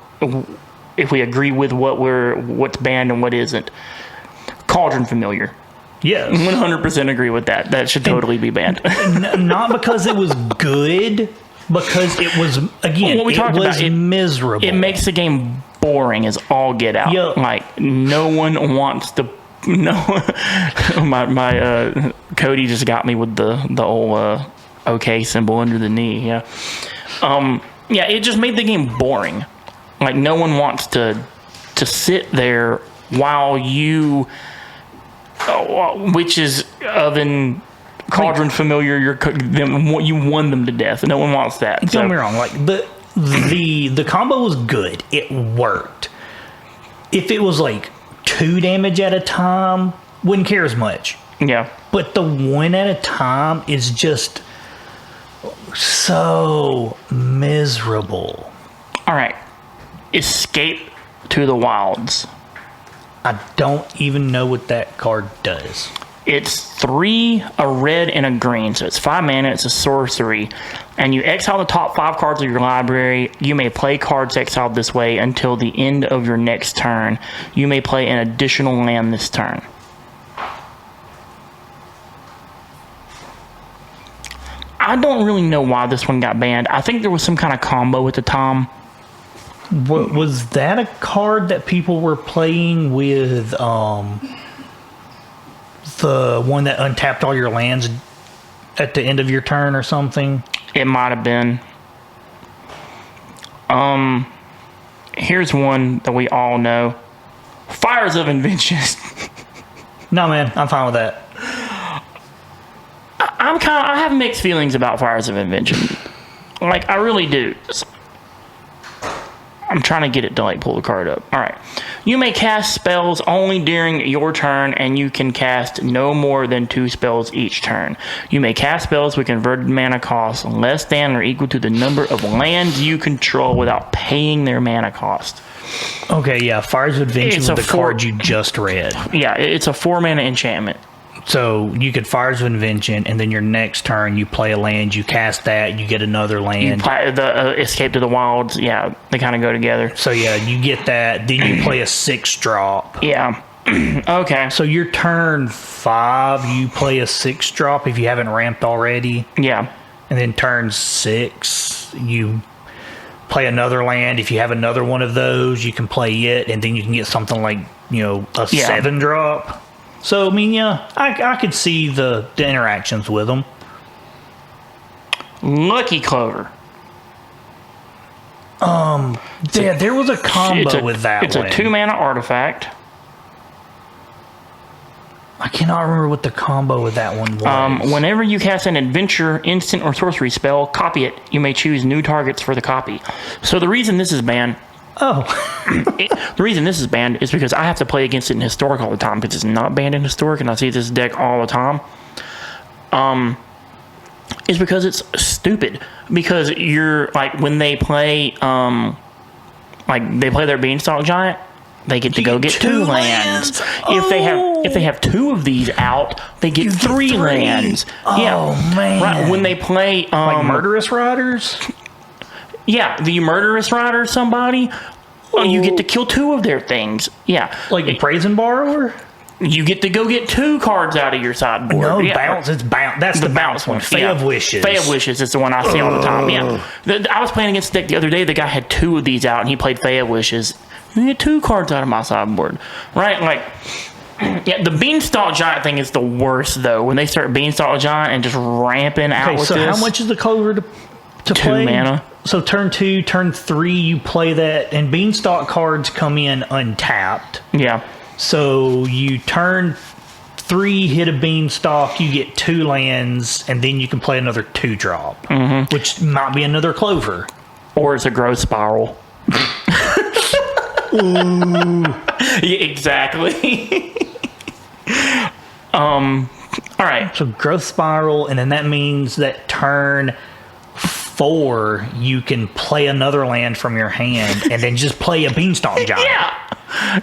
if we agree with what's banned and what isn't. Cauldron Familiar. Yes. 100% agree with that. That should totally be banned. Not because it was good, because it was, again, miserable. It makes the game boring as all get out. Yep. Like, no one wants to. No, my Cody just got me with the old OK symbol under the knee. Yeah, it just made the game boring. Like no one wants to sit there while you witch's oven Cauldron Familiar. You won them to death. No one wants that. Don't get me wrong. Like the combo was good. It worked. If it was like 2 damage at a time, wouldn't care as much. Yeah. But the 1 at a time is just so miserable. All right. Escape to the Wilds. I don't even know what that card does. It's 3, a red, and a green. So it's 5 mana. It's a sorcery. And you exile the top 5 cards of your library. You may play cards exiled this way until the end of your next turn. You may play an additional land this turn. I don't really know why this one got banned. I think there was some kind of combo at the time. Was that a card that people were playing with the one that untapped all your lands at the end of your turn or something? It might have been. Here's one that we all know. Fires of Invention. No, man, I'm fine with that. I have mixed feelings about Fires of Invention. Like, I really do. I'm trying to get it to like pull the card up. All right. You may cast spells only during your turn, and you can cast no more than 2 spells each turn. You may cast spells with converted mana cost less than or equal to the number of lands you control without paying their mana cost. Okay, yeah. Fires of Invention was the card you just read. Yeah, it's a 4 mana enchantment. So you could Fires of Invention, and then your next turn you play a land, you cast that, you get another land. You play the Escape to the Wilds, yeah, they kind of go together. So yeah, you get that, then you play a 6-drop. Yeah. Okay. So your turn 5, you play a 6-drop if you haven't ramped already. Yeah. And then turn 6, you play another land. If you have another one of those, you can play it, and then you can get something like, a 7-drop. So, I mean, yeah, I could see the interactions with them. Lucky Clover. There was a combo with that one. It's a 2-mana artifact. I cannot remember what the combo with that one was. Whenever you cast an adventure, instant, or sorcery spell, copy it. You may choose new targets for the copy. So the reason this is banned... the reason this is banned is because I have to play against it in Historic all the time because it's not banned in Historic, and I see this deck all the time. Is because it's stupid. Because you're like when they play, they play their Beanstalk Giant, they get to go get 2 lands. If they have 2 of these out, they get 3 lands. Oh man! Right when they play like Murderous Riders. Yeah, the Murderous Rider somebody. Oh, you get to kill 2 of their things. Yeah. Like a Brazen Borrower? You get to go get 2 cards out of your sideboard. No, bounce. It's bounce. That's the bounce one. Fae of Wishes. Fae of Wishes is the one I see all the time. Yeah. I was playing against the deck the other day. The guy had 2 of these out, and he played Fae of Wishes. You get 2 cards out of my sideboard. Right? Like, yeah, the Beanstalk Giant thing is the worst, though. When they start Beanstalk Giant and just ramping out with so this. how much is the Clover to 2 play? mana. So turn 2, turn 3, you play that, and Beanstalk cards come in untapped. Yeah. So you turn 3, hit a Beanstalk, you get 2 lands, and then you can play another 2-drop, which might be another Clover. Or it's a Growth Spiral. Ooh. Yeah, exactly. All right. So Growth Spiral, and then that means that turn 4, you can play another land from your hand, and then just play a Beanstalk Giant.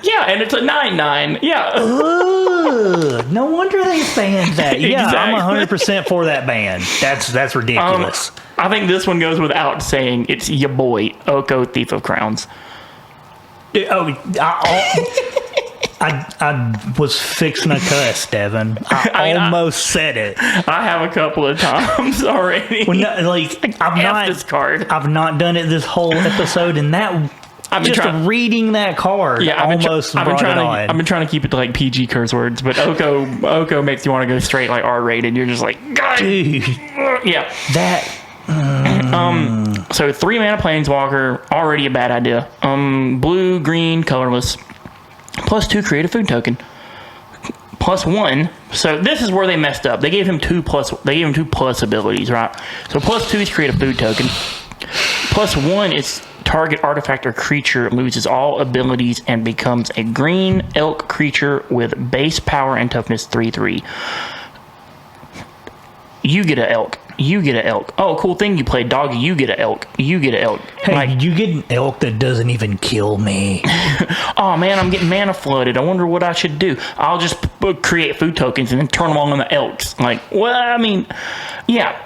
Yeah, and it's a 9/9. Yeah. Ugh, no wonder they banned that. Yeah, Exactly. I'm 100% for that ban. That's ridiculous. I think this one goes without saying. It's your boy, Oko, Thief of Crowns. I was fixing a cuss, Devin. I almost said it. I have a couple of times already. When, I've this card. I've not done it this whole episode, and that reading that card almost brought it on. I've been trying to keep it to like PG curse words, but Oko makes you want to go straight like R-rated. You're just like, God. Dude, yeah. that. So 3 mana Planeswalker, already a bad idea. Blue, green, colorless. +2 create a food token. +1. So this is where they messed up. They gave him 2 plus. They gave him 2 plus abilities, right? So +2 is create a food token. +1 is target artifact or creature loses all abilities and becomes a green elk creature with base power and toughness 3/3. You get an elk. You get an elk. Oh, cool thing you played, doggy. You get an elk. You get an elk. Hey, you get an elk that doesn't even kill me. Oh man, I'm getting mana flooded. I wonder what I should do. I'll just create food tokens and then turn them all into elks. Like, well, I mean, yeah,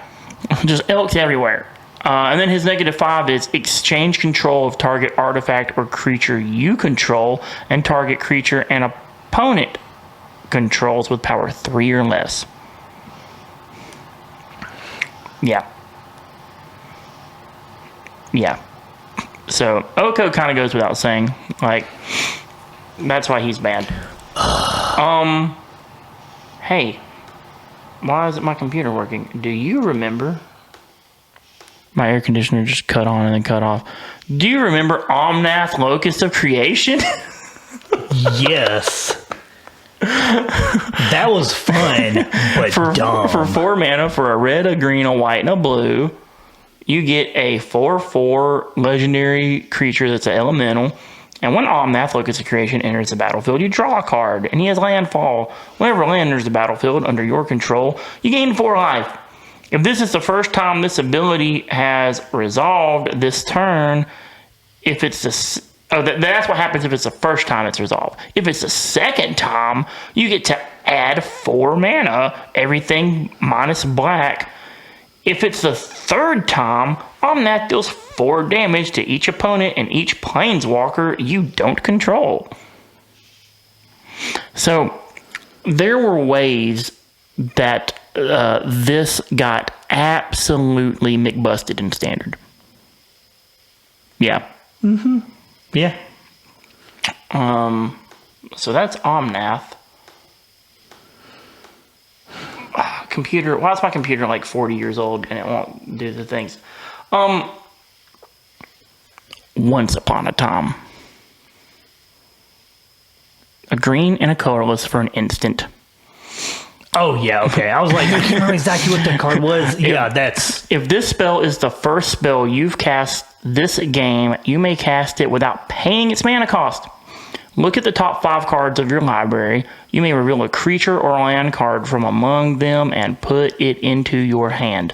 just elks everywhere. And then his -5 is exchange control of target artifact or creature you control and target creature and opponent controls with power 3 or less. Yeah. Yeah. So, Oko kind of goes without saying. Like, that's why he's banned. Hey. Why isn't my computer working? Do you remember? My air conditioner just cut on and then cut off. Do you remember Omnath, Locust of Creation? Yes. That was fun, but dumb. For 4 mana, for a red, a green, a white, and a blue, you get a 4/4 legendary creature that's an elemental. And when Omnath, Locust of Creation, enters the battlefield, you draw a card, and he has landfall. Whenever land enters the battlefield under your control, you gain 4 life. If this is the first time this ability has resolved this turn, if it's the that's what happens if it's the first time it's resolved. If it's the second time, you get to add 4 mana, everything minus black. If it's the third time, Omnath deals 4 damage to each opponent and each planeswalker you don't control. So, there were ways that this got absolutely McBusted in Standard. Yeah. Mm-hmm. Yeah. So that's Omnath. Computer. Why is my computer like 40 years old and it won't do the things? Once upon a time, a green and a colorless for an instant. Oh yeah, okay. I was like, I can't remember exactly what that card was. Yeah, that's... If this spell is the first spell you've cast this game, you may cast it without paying its mana cost. Look at the top 5 cards of your library. You may reveal a creature or land card from among them and put it into your hand.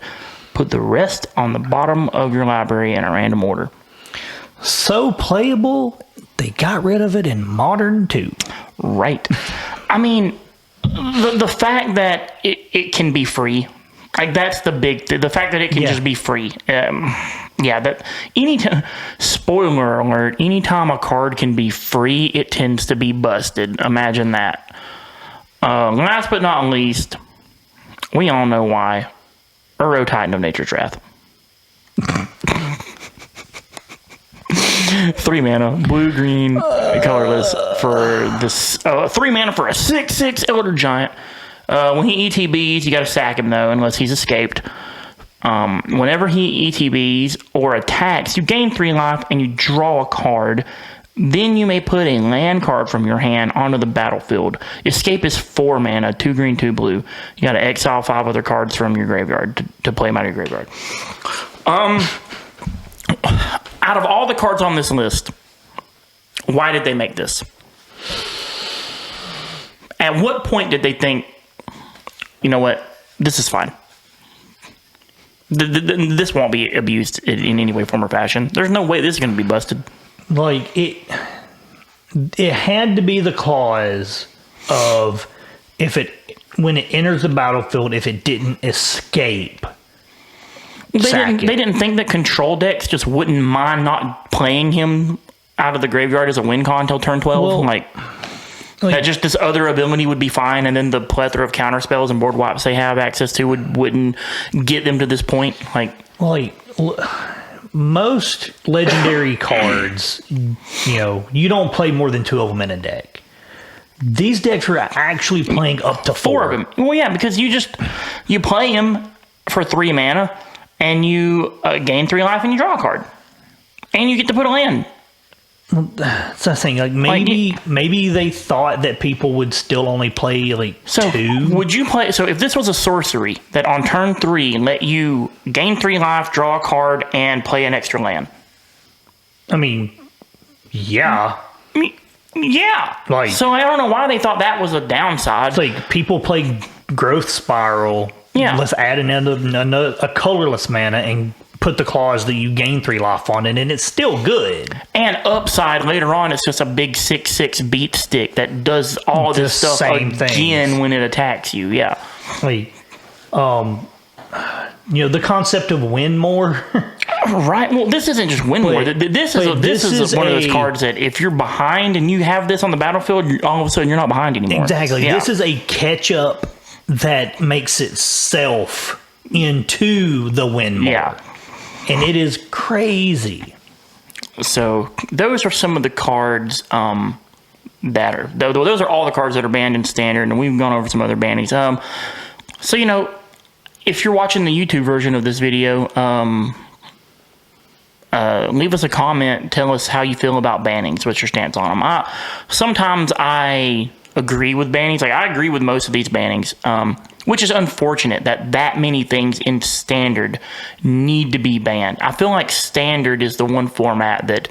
Put the rest on the bottom of your library in a random order. So playable, they got rid of it in Modern too. Right. I mean... The fact that it can be free, like that's the fact that it can just be free. That spoiler alert, anytime a card can be free, it tends to be busted. Imagine that. Last but not least, we all know why. Uro Titan of Nature's Wrath. 3 mana, blue, green, colorless for this. 3 mana for a 6/6 Elder Giant. When he ETBs, you got to sack him though, unless he's escaped. Whenever he ETBs or attacks, you gain 3 life and you draw a card. Then you may put a land card from your hand onto the battlefield. Escape is 4 mana, 2 green, 2 blue. You got to exile 5 other cards from your graveyard to play them out of your graveyard. Out of all the cards on this list, why did they make this? At what point did they think, you know what, this is fine? This won't be abused in any way, form, or fashion. There's no way this is going to be busted. Like, it had to be the clause of when it enters the battlefield, if it didn't escape. They didn't think that control decks just wouldn't mind not playing him out of the graveyard as a win con until turn 12. Well, like that just this other ability would be fine, and then the plethora of counter spells and board wipes they have access to wouldn't get them to this point. Most legendary cards, you don't play more than 2 of them in a deck. These decks are actually playing up to 4 of them. Well, yeah, because you play him for 3 mana, and you gain 3 life, and you draw a card, and you get to put a land. That's the thing. Like maybe they thought that people would still only play 2. Would you play? So if this was a sorcery that on turn 3 let you gain 3 life, draw a card, and play an extra land? I mean, yeah. Yeah. So I don't know why they thought that was a downside. It's people play Growth Spiral. Yeah. Let's add a colorless mana and put the clause that you gain 3 life on it, and it's still good. And upside later on, it's just a big 6/6 beat stick that does all this stuff again when it attacks you. Yeah. The concept of win more. Right. Well, this isn't just win more. This is one of those cards that if you're behind and you have this on the battlefield, all of a sudden you're not behind anymore. Exactly. Yeah. This is a catch up that makes itself into the win more. Yeah. And it is crazy. So those are some of the cards those are all the cards that are banned in standard, and we've gone over some other bannings. So if you're watching the YouTube version of this video, leave us a comment. Tell us how you feel about bannings. What's your stance on them? Sometimes I agree with bannings. I agree with most of these bannings, which is unfortunate that many things in standard need to be banned. I feel like standard is the one format that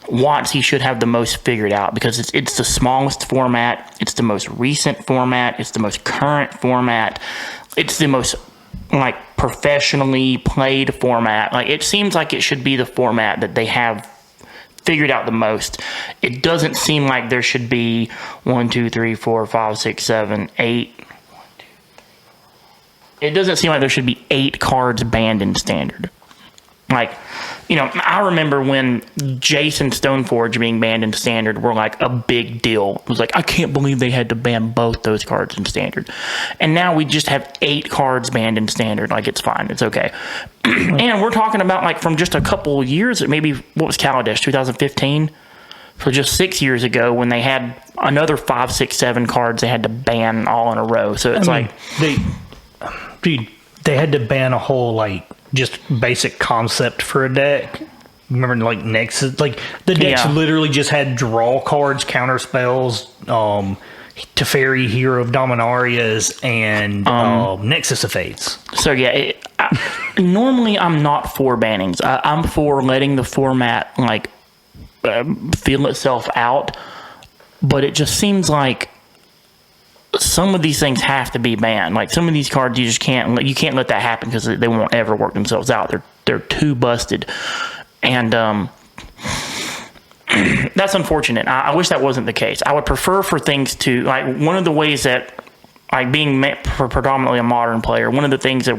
WotC should have the most figured out, because it's the smallest format, it's the most recent format, it's the most current format, it's the most professionally played format. It seems like it should be the format that they have figured out the most. It doesn't seem like there should be 1, 2, 3, 4, 5, 6, 7, 8. It doesn't seem like there should be 8 cards banned in standard. I remember when Jason Stoneforge being banned in standard were a big deal. It was I can't believe they had to ban both those cards in standard. And now we just have 8 cards banned in standard. It's fine. It's okay. And we're talking about from just a couple of years, maybe, what was Kaladesh, 2015? So just 6 years ago, when they had another 5, 6, 7 cards they had to ban all in a row. So it's they had to ban a whole just basic concept for a deck. Remember Nexus? The decks literally just had draw cards, counter spells, Teferi, Hero of Dominarias, and Nexus of Fates. So yeah, normally I'm not for bannings. I'm for letting the format feel itself out, but it just seems like some of these things have to be banned. Some of these cards you just can't let that happen, because they won't ever work themselves out. They're too busted, and that's unfortunate. I wish that wasn't the case. I would prefer for things to one of the ways that being predominantly a modern player, one of the things that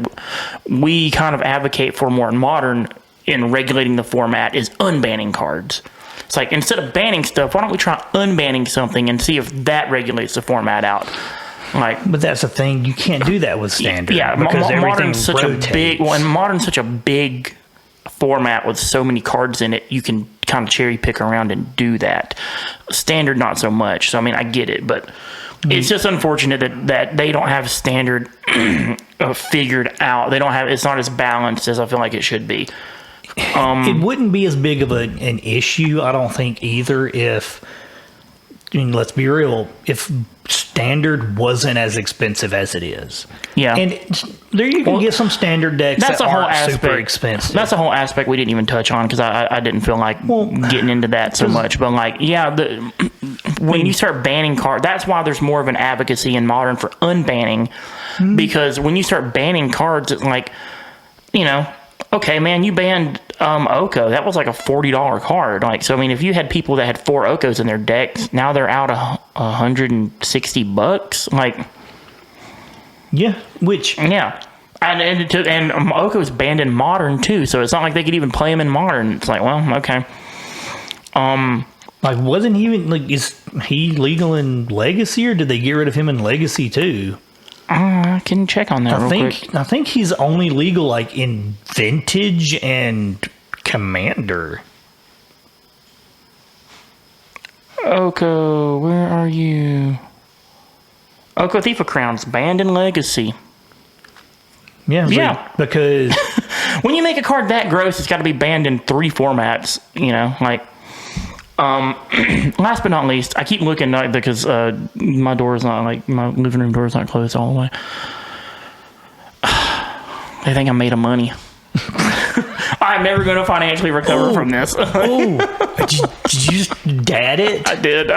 we kind of advocate for more in modern in regulating the format is unbanning cards. It's instead of banning stuff, why don't we try unbanning something and see if that regulates the format out? Like, but that's the thing. You can't do that with standard. yeah, because everything modern's such rotates. a big. Well, and modern's such a big format with so many cards in it. You can kind of cherry pick around and do that. Standard, not so much. So I mean, I get it, but it's just unfortunate that they don't have standard figured out. They don't have. It's not as balanced as I feel like it should be. It wouldn't be as big of an issue, I don't think, either, if, I mean, let's be real, if standard wasn't as expensive as it is. Yeah. And there you can get some standard decks that aren't super expensive. That's a whole aspect we didn't even touch on because I didn't feel like getting into that so much. But, like, yeah, when you start banning cards, that's why there's more of an advocacy in Modern for unbanning. Because when you start banning cards, it's like, you know, okay, man, you banned Oko. That was like a $40 card. Like, so I mean, if you had people that had 4 Okos in their decks, now they're out $160. Like, yeah, which yeah, and Oko's banned in Modern too. So it's not like they could even play him in Modern. It's like, well, okay. Like, wasn't he even like? Is he legal in Legacy, or did they get rid of him in Legacy too? I can check on that real quick. I think he's only legal like in Vintage and Commander. Oko, where are you? Oko Thief of Crowns, banned in Legacy. Yeah. Because when you make a card that gross, it's got to be banned in 3 formats. You know, like. Last but not least, I keep looking because my door is not like my living room door is not closed all the way. They think I'm made of money. I'm never going to financially recover from this. Did you just dad it? I did.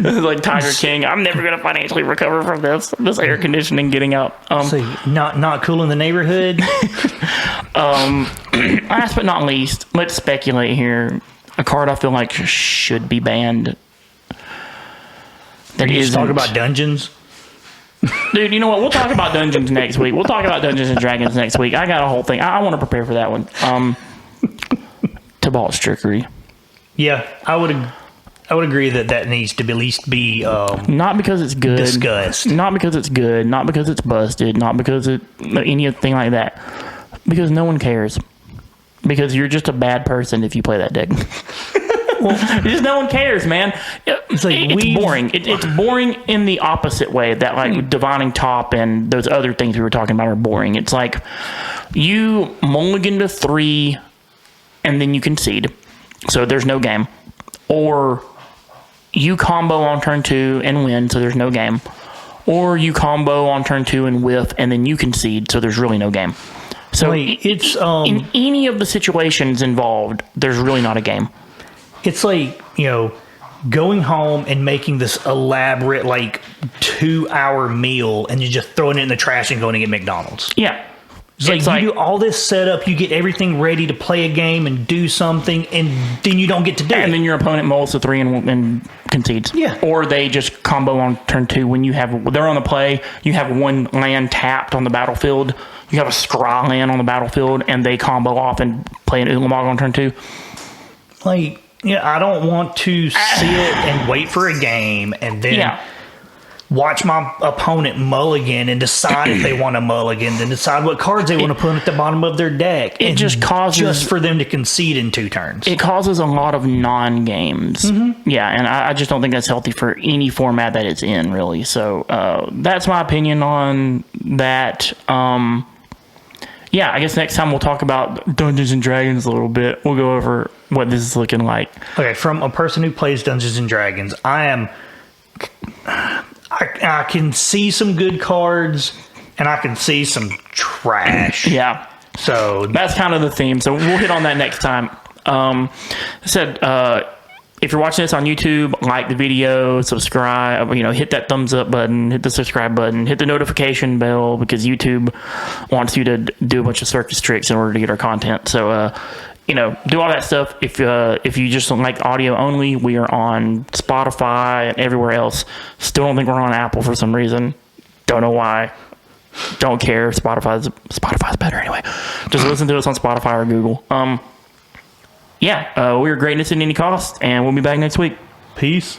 This is like Tiger King. I'm never going to financially recover from this air conditioning getting out. So not cool in the neighborhood. Last but not least, let's speculate here. A card I feel like should be banned. That is talk about dungeons. Dude, you know what? We'll talk about dungeons next week. We'll talk about Dungeons and Dragons next week. I got a whole thing. I want to prepare for that one. Tybalt's Trickery. Yeah, I would agree that needs to at least be not because it's good, discussed. Not because it's good. Not because it's busted. Not because anything like that. Because no one cares. Because you're just a bad person if you play that deck. Just no one cares, man. It's boring. It's boring in the opposite way that like Divining Top and those other things we were talking about are boring. It's like you mulligan to 3 and then you concede. So there's no game. Or you combo on turn 2 and win, so there's no game. Or you combo on turn 2 and whiff and then you concede, so there's really no game. So it's in any of the situations involved, there's really not a game. It's like, you know, going home and making this elaborate like 2-hour meal and you're just throwing it in the trash and going to get McDonald's. Yeah. It's like you do all this setup, you get everything ready to play a game and do something, and then you don't get to do it. And then your opponent mulls to 3 and concedes. Yeah. Or they just combo on turn 2 when they're on the play, you have 1 land tapped on the battlefield, you have a Scry land on the battlefield, and they combo off and play an Ulamog on turn 2. Like, yeah, I don't want to sit and wait for a game and then watch my opponent mulligan and decide if they want to mulligan, then decide what cards they want to put at the bottom of their deck. It just causes... Just for them to concede in 2 turns. It causes a lot of non-games. Mm-hmm. Yeah, and I just don't think that's healthy for any format that it's in, really. So that's my opinion on that. Yeah, I guess next time we'll talk about Dungeons and Dragons a little bit. We'll go over what this is looking like. Okay, from a person who plays Dungeons and Dragons, I can see some good cards and I can see some trash. Yeah. So that's kind of the theme. So we'll hit on that next time. I said, if you're watching this on YouTube, like the video, subscribe, hit that thumbs up button, hit the subscribe button, hit the notification bell, because YouTube wants you to do a bunch of circus tricks in order to get our content. So, do all that stuff. If you just don't like audio only, we are on Spotify and everywhere else. Still don't think we're on Apple for some reason. Don't know why. Don't care. Spotify's better anyway. Just listen to us on Spotify or Google. We're Greatness at Any Cost, and we'll be back next week. Peace.